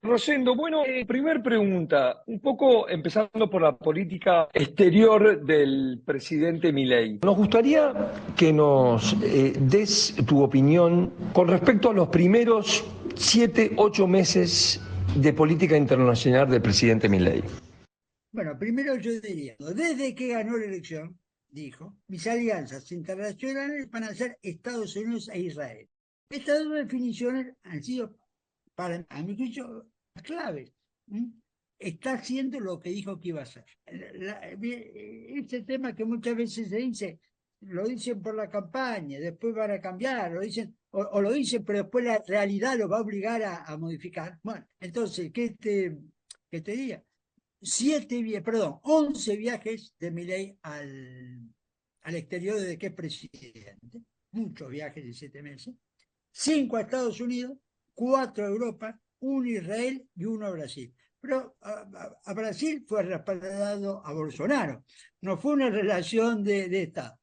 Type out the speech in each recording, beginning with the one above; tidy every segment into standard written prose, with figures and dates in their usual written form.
Rosendo, bueno, primer pregunta, un poco empezando por la política exterior del presidente Milei. Nos gustaría que nos des tu opinión con respecto a los primeros 7, 8 meses de política internacional del presidente Milei. Bueno, primero yo diría, desde que ganó la elección, dijo, mis alianzas internacionales van a ser Estados Unidos e Israel. Estas dos definiciones han sido, para a mi juicio, claves. ¿Mm? Está haciendo lo que dijo que iba a hacer. Este tema que muchas veces se dice, lo dicen por la campaña, después van a cambiar, lo dicen, o lo dicen, pero después la realidad lo va a obligar a modificar. Bueno, entonces, qué te diría? 11 viajes de Milei al exterior desde que es presidente, muchos viajes en 7 meses, 5 a Estados Unidos, 4 a Europa, 1 a Israel y 1 a Brasil. Pero a Brasil fue respaldado a Bolsonaro, no fue una relación de Estado.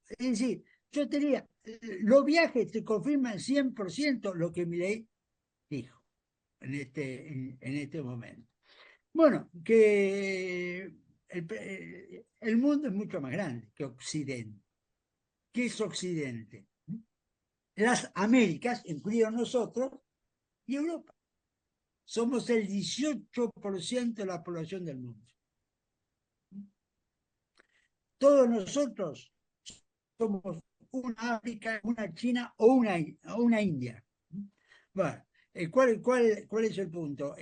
Es decir, yo diría, los viajes te confirman 100% lo que Milei dijo en este momento. Bueno, que el mundo es mucho más grande que Occidente. ¿Qué es Occidente? Las Américas, incluidos nosotros, y Europa. Somos el 18% de la población del mundo. Todos nosotros somos una África, una China o una India. Bueno, ¿cuál es el punto?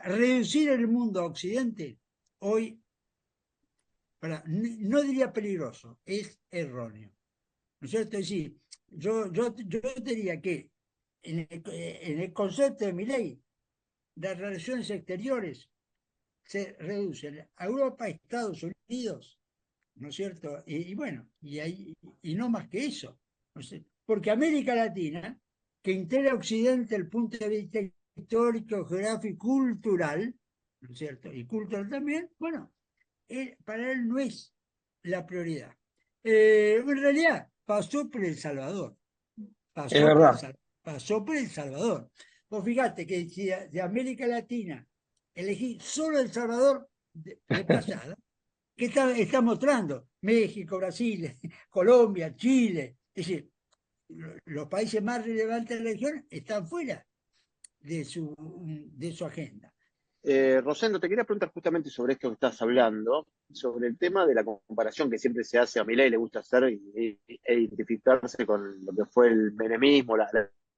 Reducir el mundo a Occidente hoy, no diría peligroso, es erróneo. ¿No es cierto? Es decir, yo diría que en el concepto de mi ley, las relaciones exteriores se reducen a Europa, Estados Unidos, ¿no es cierto? Y bueno, y no más que eso. ¿No sé? Porque América Latina, que integra Occidente desde el punto de vista histórico, geográfico, cultural, ¿no es cierto? Y cultural también, bueno, para él no es la prioridad. En realidad, pasó por El Salvador. Es Pasó por El, verdad. Sal- pasó por El Salvador. Vos fíjate que si de América Latina elegí solo El Salvador de pasada, ¿qué está mostrando? México, Brasil, Colombia, Chile. Es decir, los países más relevantes de la región están fuera de su agenda. Rosendo, te quería preguntar justamente sobre esto que estás hablando, sobre el tema de la comparación que siempre se hace a Milei, le gusta hacer e identificarse con lo que fue el menemismo, la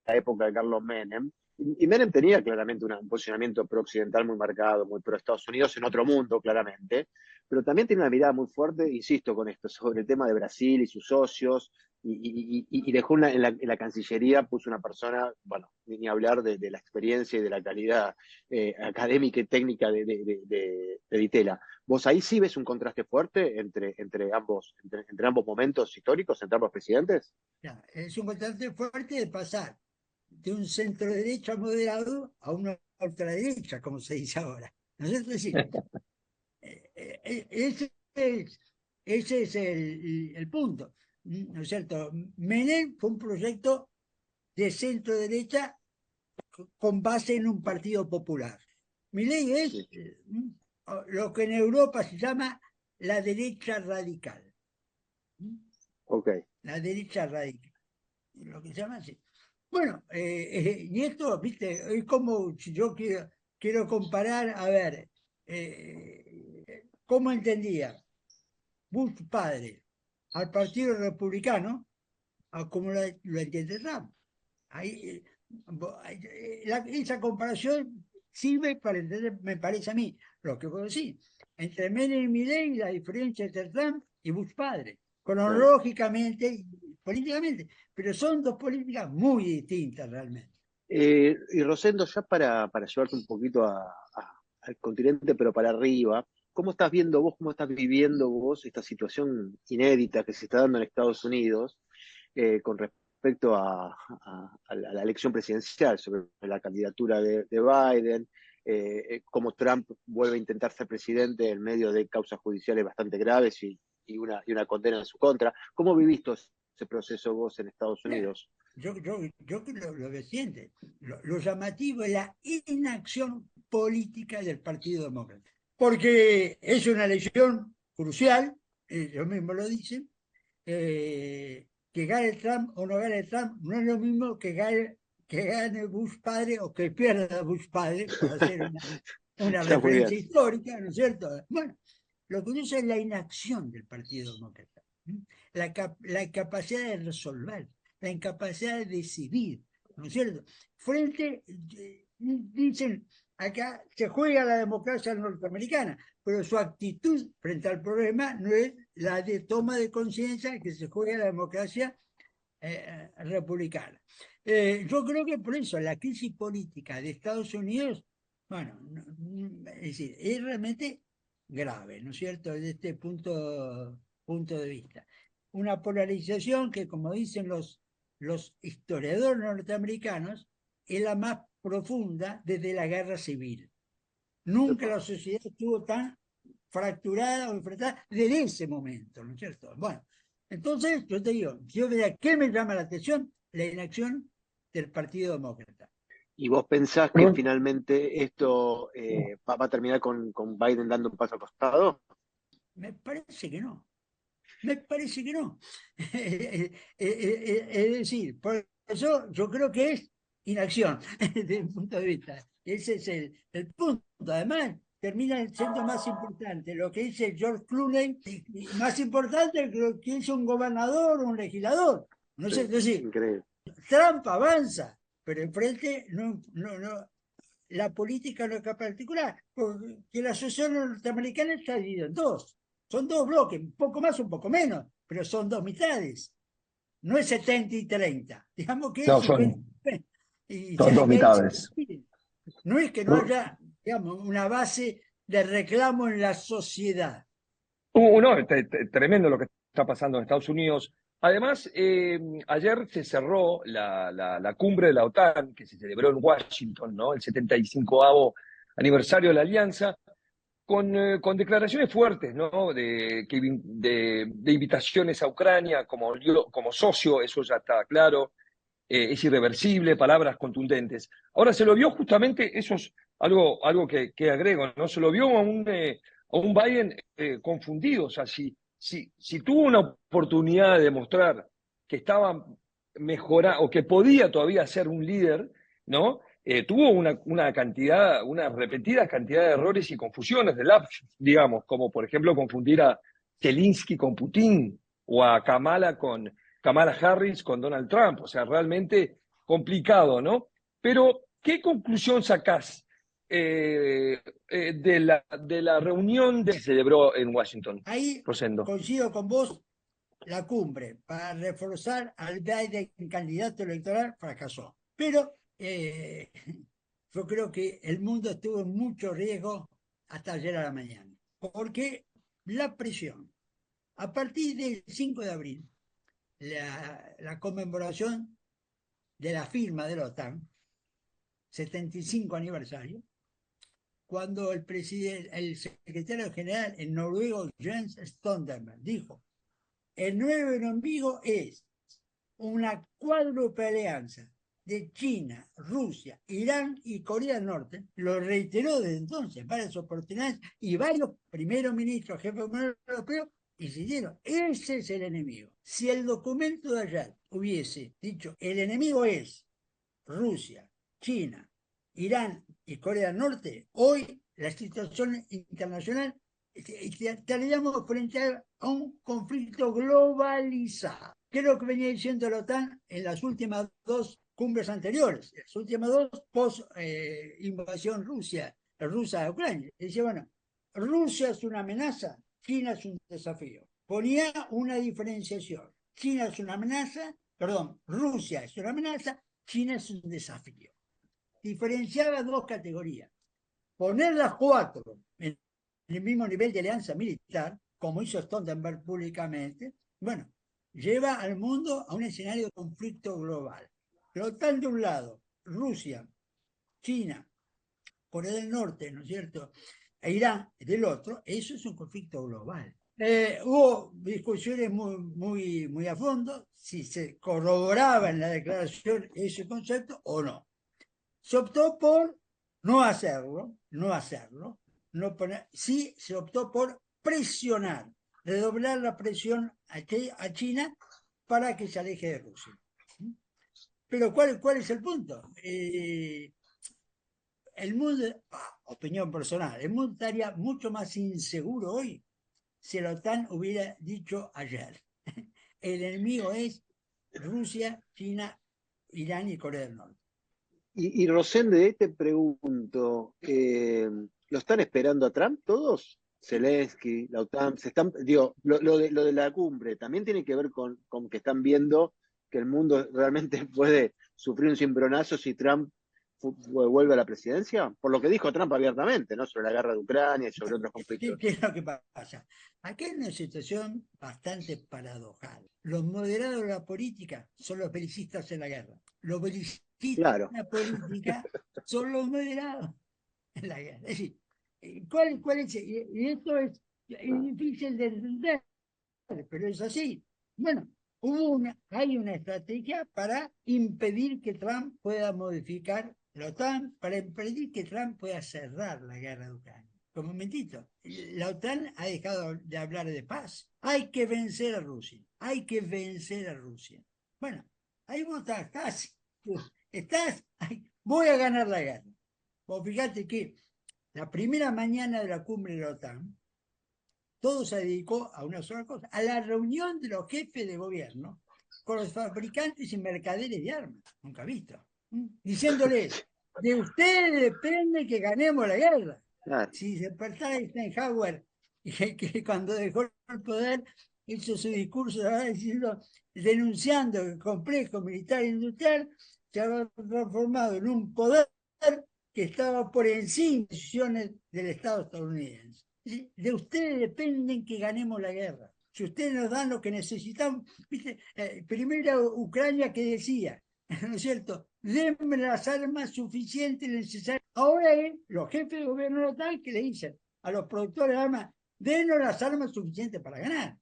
época de Carlos Menem. Y Menem tenía claramente un posicionamiento pro-occidental muy marcado, muy pro-Estados Unidos, en otro mundo, claramente, pero también tiene una mirada muy fuerte, insisto con esto, sobre el tema de Brasil y sus socios, y dejó en la Cancillería, puso una persona, bueno, ni hablar de la experiencia y de la calidad académica y técnica de Ditela. ¿Vos ahí sí ves un contraste fuerte entre ambos momentos históricos, entre ambos presidentes? Ya, es un contraste fuerte de pasar de un centro derecha moderado a una ultraderecha, como se dice ahora. ¿No es cierto? Es decir, ese es el punto. ¿No es cierto? Menem fue un proyecto de centro derecha con base en un partido popular. Milei es Sí, lo que en Europa se llama la derecha radical. ok. La derecha radical. Lo que se llama así. Bueno, y esto, viste, es como si yo quiero comparar, a ver, ¿cómo entendía Bush padre al Partido Republicano a cómo lo entiende Trump? Ahí, esa comparación sirve para entender, me parece a mí, lo que puedo decir, entre Menem y Milley, la diferencia entre Trump y Bush padre, Claro. cronológicamente y políticamente, pero son dos políticas muy distintas realmente. Y Rosendo, ya para llevarte un poquito al continente, pero para arriba, ¿cómo estás viendo vos, cómo estás viviendo vos esta situación inédita que se está dando en Estados Unidos con respecto a la elección presidencial, sobre la candidatura de Biden, cómo Trump vuelve a intentar ser presidente en medio de causas judiciales bastante graves y una condena en su contra? ¿Cómo vivís todo ese proceso vos en Estados Mira, Unidos? yo que lo reciente. lo llamativo es la inacción política del Partido Demócrata. Porque es una elección crucial, ellos mismos lo dicen, que gane Trump o no gane Trump no es lo mismo que gane Bush padre o que pierda Bush padre, para hacer una referencia histórica, ¿no es cierto? Bueno, lo curioso es la inacción del Partido Demócrata, la incapacidad de resolver, la incapacidad de decidir, ¿no es cierto? Dicen, acá se juega la democracia norteamericana, pero su actitud frente al problema no es la de toma de conciencia que se juega la democracia republicana. Yo creo que por eso la crisis política de Estados Unidos, bueno, es decir, es realmente grave, ¿no es cierto?, desde este punto de vista. Una polarización que, como dicen los historiadores norteamericanos, es la más profunda desde la guerra civil. Nunca la sociedad estuvo tan fracturada o enfrentada desde ese momento, ¿no es cierto? Bueno, entonces yo te digo, ¿qué me llama la atención? La inacción del Partido Demócrata. ¿Y vos pensás que finalmente esto va a terminar con Biden dando un paso al costado? Me parece que no. Me parece que no. Es decir, por eso yo creo que es inacción, desde mi punto de vista. Ese es el punto. Además, termina siendo más importante lo que dice George Clooney, más importante que lo que dice un gobernador o un legislador. No sé, es decir, increíble. Trump avanza, pero enfrente la política no es capaz de articular, porque la sociedad norteamericana está dividida en dos. Son dos bloques, un poco más, un poco menos, pero son dos mitades. No es 70 y 30. Digamos que es 50 y son dos mitades. No es que no haya, digamos, una base de reclamo en la sociedad. No, tremendo lo que está pasando en Estados Unidos. Además, ayer se cerró la cumbre de la OTAN, que se celebró en Washington, ¿no? El 75º aniversario de la alianza, con declaraciones fuertes, ¿no? De invitaciones a Ucrania como socio, eso ya está claro, es irreversible, palabras contundentes. Ahora, se lo vio justamente, eso es algo que agrego, ¿no? Se lo vio a un Biden confundido. O sea, si tuvo una oportunidad de demostrar que estaba mejorando o que podía todavía ser un líder, ¿no? Tuvo una repetida cantidad de errores y confusiones de lapsus, digamos, como por ejemplo confundir a Zelensky con Putin o a Kamala Harris con Donald Trump. O sea, realmente complicado, ¿no? Pero, ¿qué conclusión sacás de la reunión que se celebró en Washington? Ahí Rosendo. coincido con vos, la cumbre para reforzar al Biden candidato electoral fracasó. Pero yo creo que el mundo estuvo en mucho riesgo hasta ayer a la mañana, porque la presión, a partir del 5 de abril, la conmemoración de la firma de la OTAN, 75 aniversario, cuando el secretario general en noruego, Jens Stoltenberg, dijo: el nuevo enemigo es una cuádruple alianza de China, Rusia, Irán y Corea del Norte. Lo reiteró desde entonces, varias oportunidades, y varios primeros ministros, jefes de gobierno europeos, insistieron: ese es el enemigo. Si el documento de ayer hubiese dicho: el enemigo es Rusia, China, Irán y Corea del Norte, hoy la situación internacional estaríamos frente a un conflicto globalizado. ¿Qué es lo que venía diciendo la OTAN en las últimas dos cumbres anteriores? Las últimas dos post-invasión rusa a Ucrania. Decía, bueno, Rusia es una amenaza, China es un desafío. Ponía una diferenciación. China es una amenaza, Rusia es una amenaza, China es un desafío. Diferenciaba dos categorías. Poner las cuatro en el mismo nivel de alianza militar, como hizo Stoltenberg públicamente, bueno, lleva al mundo a un escenario de conflicto global. Pero tal de un lado, Rusia, China, Corea del Norte, ¿no es cierto?, e Irán del otro, eso es un conflicto global. Hubo discusiones muy a fondo si se corroboraba en la declaración ese concepto o no. Se optó por no hacerlo, sí se optó por presionar, redoblar la presión a China para que se aleje de Rusia. Pero ¿cuál es el punto? El mundo, opinión personal, el mundo estaría mucho más inseguro hoy si la OTAN hubiera dicho ayer. El enemigo es Rusia, China, Irán y Corea del Norte. Y Rosende, te pregunto, ¿lo están esperando a Trump todos? Zelensky, la OTAN, digo, lo de la cumbre también tiene que ver con que están viendo que el mundo realmente puede sufrir un cimbronazo si Trump vuelve a la presidencia, por lo que dijo Trump abiertamente, ¿no? Sobre la guerra de Ucrania y sobre otros conflictos. ¿Qué es lo que pasa? Aquí hay una situación bastante paradojal. Los moderados de la política son los belicistas en la guerra. Los belicistas Claro, en la política son los moderados en la guerra. Es decir, ¿cuál es? Y esto es difícil de entender, pero es así. Bueno, hay una estrategia para impedir que Trump pueda modificar la OTAN, para impedir que Trump pueda cerrar la guerra de Ucrania. Como un momentito, la OTAN ha dejado de hablar de paz. Hay que vencer a Rusia. Hay que vencer a Rusia. Bueno, ahí vos voy a ganar la guerra. Vos fíjate que la primera mañana de la cumbre de la OTAN, todo se dedicó a una sola cosa, a la reunión de los jefes de gobierno con los fabricantes y mercaderes de armas, nunca visto, diciéndoles, de ustedes depende que ganemos la guerra. claro. Si se despertara Eisenhower, que cuando dejó el poder hizo su discurso diciendo, denunciando el complejo militar e industrial se había transformado en un poder que estaba por encima de las decisiones del Estado estadounidense. De ustedes dependen que ganemos la guerra. Si ustedes nos dan lo que necesitamos, ¿viste? Primero Ucrania que decía, ¿no es cierto? Denme las armas suficientes y necesarias. Ahora es los jefes de gobierno local que le dicen a los productores de armas, denos las armas suficientes para ganar.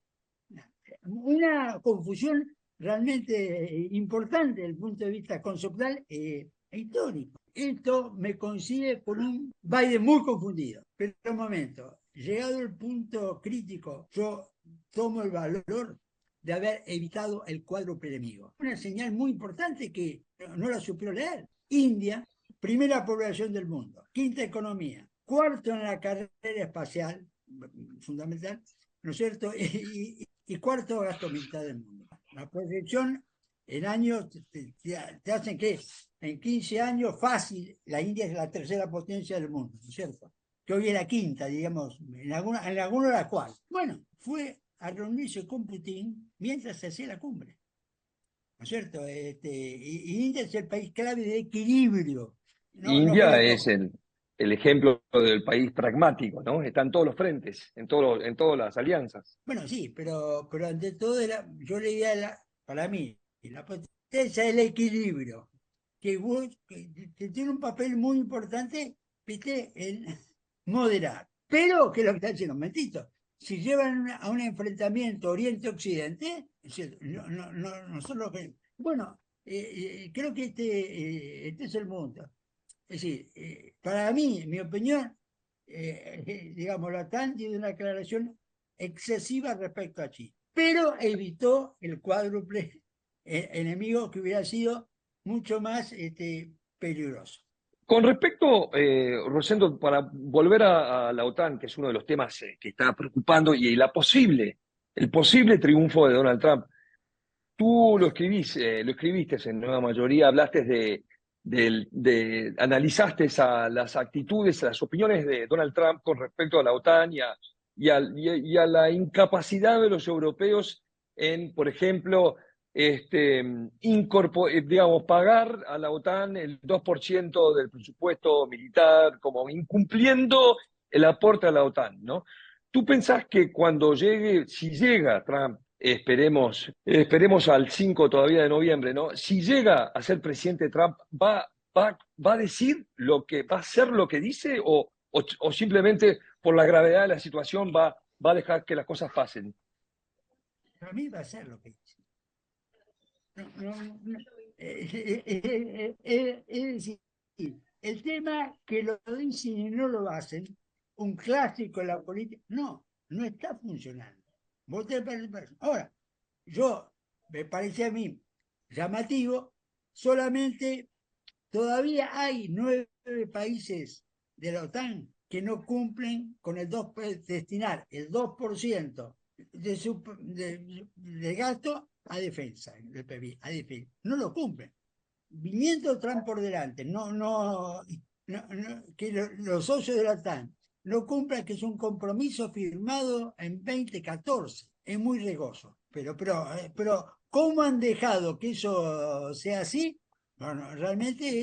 Una confusión realmente importante desde el punto de vista conceptual e histórico. Esto me coincide con un Biden muy confundido. Pero un momento, llegado el punto crítico, yo tomo el valor de haber evitado el cuádruple enemigo. Una señal muy importante que no la supió leer. India, primera población del mundo, quinta economía, cuarto en la carrera espacial, fundamental, ¿no es cierto? Y cuarto gasto militar del mundo. La proyección en años te hacen que en 15 años fácil, la India es la tercera potencia del mundo, ¿no es cierto? Que hoy es la quinta, digamos, en alguna de las cuales. Bueno, fue a reunirse con Putin mientras se hacía la cumbre, ¿no es cierto? Y India es el país clave de equilibrio, no que India le es toca. el ejemplo del país pragmático, ¿no? Está en todos los frentes, en todas las alianzas. Bueno, sí, pero ante todo yo leía para mí, la potencia del equilibrio, que tiene un papel muy importante, viste, en moderar. Pero, que es lo que está diciendo, un momentito, si llevan a un enfrentamiento Oriente-Occidente, no son lo que... Bueno, creo que este es el punto. Es decir, para mí, mi opinión, digamos, la OTAN tiene una aclaración excesiva respecto a China, pero evitó el cuádruple enemigo que hubiera sido mucho más peligroso. Con respecto, Rosendo, para volver a la OTAN, que es uno de los temas que está preocupando, y el posible triunfo de Donald Trump, tú lo escribiste en Nueva Mayoría, hablaste analizaste las actitudes, las opiniones de Donald Trump con respecto a la OTAN y a la incapacidad de los europeos en, por ejemplo, digamos, pagar a la OTAN el 2% del presupuesto militar, como incumpliendo el aporte a la OTAN, ¿no? ¿Tú pensás que cuando llegue, si llega Trump, esperemos al 5 todavía de noviembre, ¿no? Si llega a ser presidente Trump, ¿va a decir lo que va a hacer lo que dice o simplemente por la gravedad de la situación va a dejar que las cosas pasen? Para mí va a ser lo que dice. No, es decir, el tema que lo dicen y no lo hacen, un clásico en la política, no está funcionando. Ahora, me parece a mí llamativo, solamente todavía hay 9 países de la OTAN que no cumplen con destinar el 2% de gasto a defensa, del PIB, a defensa. No lo cumplen. Viniendo Trump por delante, que los socios de la OTAN no cumplan, que es un compromiso firmado en 2014. Es muy riesgoso. Pero ¿cómo han dejado que eso sea así? Bueno, realmente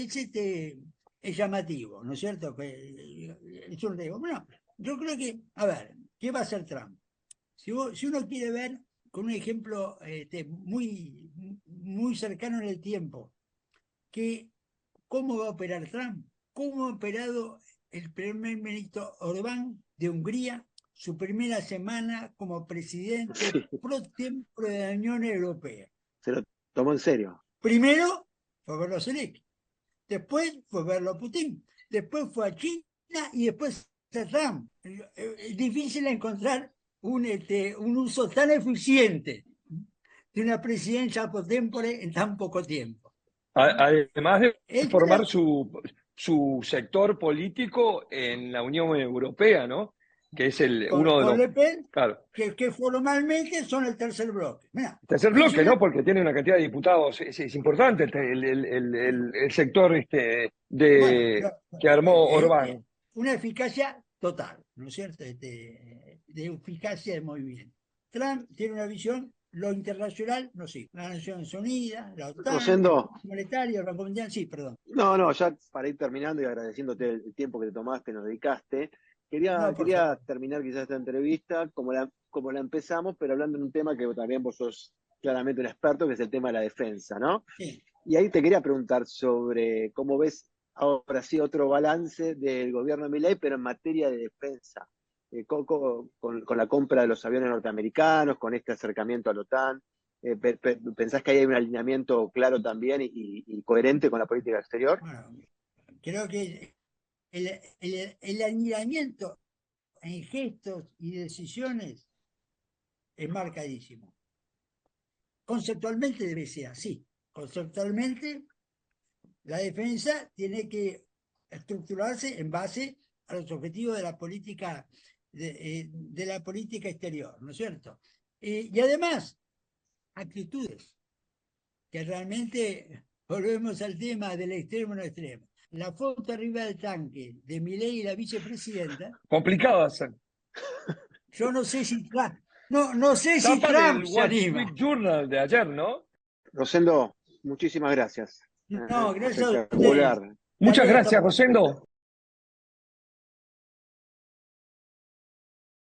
es llamativo, ¿no es cierto? Es un riesgo. Bueno, yo creo que, a ver, ¿qué va a hacer Trump? Si uno quiere ver con un ejemplo muy, muy cercano en el tiempo, que cómo va a operar Trump, cómo ha operado el primer ministro Orbán de Hungría su primera semana como presidente pro tempore de la Unión Europea. Se lo tomó en serio. Primero fue verlo a Zelensky, después fue verlo a Putin, después fue a China y después a Trump. Es difícil encontrar un uso tan eficiente de una presidencia pro tempore en tan poco tiempo. Además de formar su sector político en la Unión Europea, ¿no? Que es uno de los... Le Pen, claro. que formalmente son el tercer bloque. Mirá, tercer bloque, ¿no? Porque tiene una cantidad de diputados, es importante el sector que armó Orbán. Una eficacia total, ¿no es cierto? De eficacia de movimiento. Trump tiene una visión, lo internacional, no sé, las Naciones Unidas, la OTAN, Rosendo, monetario, el Banco Mundial, sí, perdón. No, ya para ir terminando y agradeciéndote el tiempo que te tomaste, nos dedicaste, quería terminar quizás esta entrevista como la empezamos, pero hablando de un tema que también vos sos claramente un experto, que es el tema de la defensa, ¿no? Sí. Y ahí te quería preguntar sobre cómo ves ahora sí otro balance del gobierno de Milei, pero en materia de defensa, con la compra de los aviones norteamericanos, con este acercamiento a la OTAN. ¿Pensás que hay un alineamiento claro también y coherente con la política exterior? Bueno, creo que el alineamiento en gestos y decisiones es marcadísimo. Conceptualmente debe ser así. Conceptualmente, la defensa tiene que estructurarse en base a los objetivos de la política de la política exterior, ¿no es cierto? Y además, actitudes que realmente volvemos al tema del extremo no extremo. La foto arriba del tanque de Milei y la vicepresidenta. Complicadas. Yo no sé si no sé si Tapa Trump del se Wall anima. Street Journal de ayer, ¿no? Rosendo, muchísimas gracias. No, gracias a Espectacular. ustedes. Muchas gracias, Rosendo.